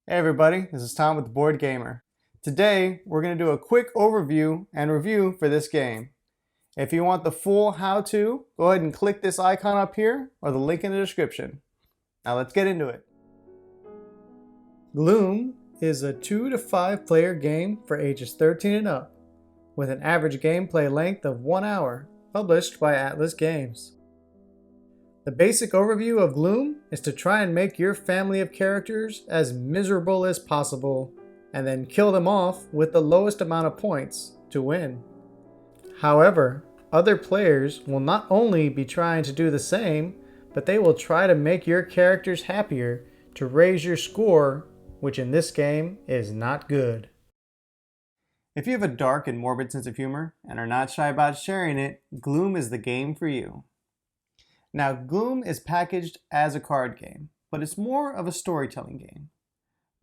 Hey everybody, this is Tom with The Board Gamer. Today we're going to do a quick overview and review for this game. If you want the full how-to, go ahead and click this icon up here or the link in the description. Now let's get into it. Gloom is a 2 to 5 player game for ages 13 and up, with an average gameplay length of 1 hour, published by Atlas Games. The basic overview of Gloom is to try and make your family of characters as miserable as possible, and then kill them off with the lowest amount of points to win. However, other players will not only be trying to do the same, but they will try to make your characters happier to raise your score, which in this game is not good. If you have a dark and morbid sense of humor and are not shy about sharing it, Gloom is the game for you. Now, Gloom is packaged as a card game, but it's more of a storytelling game.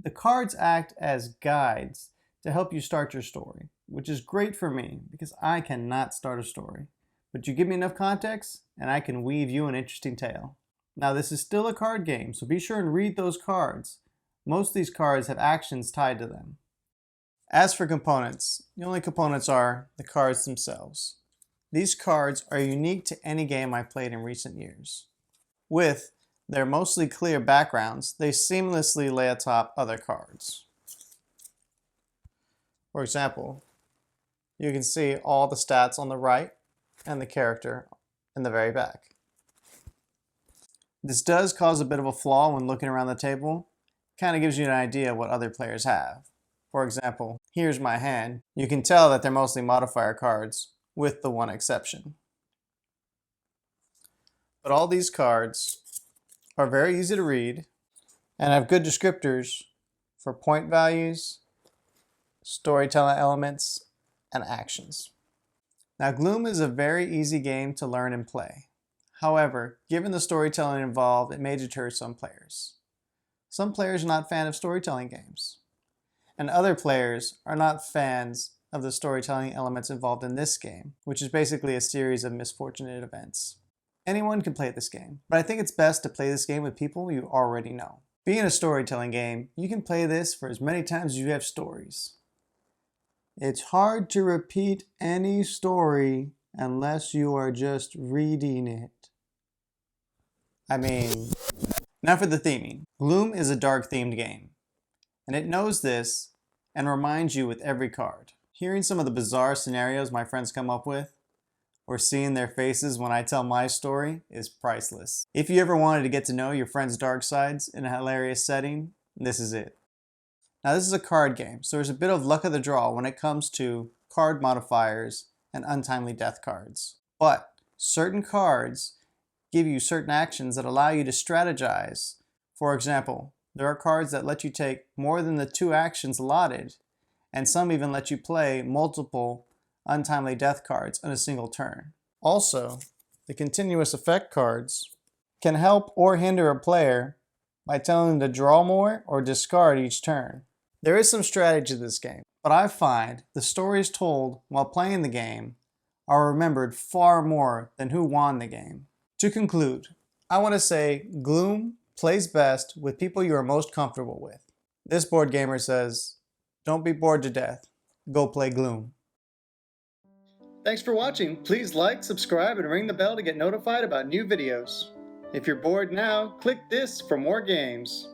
The cards act as guides to help you start your story, which is great for me because I cannot start a story. But you give me enough context and I can weave you an interesting tale. Now, this is still a card game, so be sure and read those cards. Most of these cards have actions tied to them. As for components, the only components are the cards themselves. These cards are unique to any game I've played in recent years. With their mostly clear backgrounds, they seamlessly lay atop other cards. For example, you can see all the stats on the right and the character in the very back. This does cause a bit of a flaw when looking around the table. Kind of gives you an idea of what other players have. For example, here's my hand. You can tell that they're mostly modifier cards, with the one exception. But all these cards are very easy to read and have good descriptors for point values, storytelling elements, and actions. Now, Gloom is a very easy game to learn and play. However, given the storytelling involved, it may deter some players. Some players are not fans of storytelling games, and other players are not fans of the storytelling elements involved in this game, which is basically a series of misfortunate events. Anyone can play this game, but I think it's best to play this game with people you already know. Being a storytelling game, you can play this for as many times as you have stories. It's hard to repeat any story unless you are just reading it. Now for the theming. Gloom is a dark themed game, and it knows this and reminds you with every card. Hearing some of the bizarre scenarios my friends come up with, or seeing their faces when I tell my story, is priceless. If you ever wanted to get to know your friends' dark sides in a hilarious setting, this is it. Now, this is a card game, so there's a bit of luck of the draw when it comes to card modifiers and untimely death cards. But certain cards give you certain actions that allow you to strategize. For example, there are cards that let you take more than the 2 actions allotted, and some even let you play multiple untimely death cards in a single turn. Also, the continuous effect cards can help or hinder a player by telling them to draw more or discard each turn. There is some strategy to this game, but I find the stories told while playing the game are remembered far more than who won the game. To conclude, I want to say Gloom plays best with people you are most comfortable with. This board gamer says, don't be bored to death. Go play Gloom. Thanks for watching. Please like, subscribe, and ring the bell to get notified about new videos. If you're bored now, click this for more games.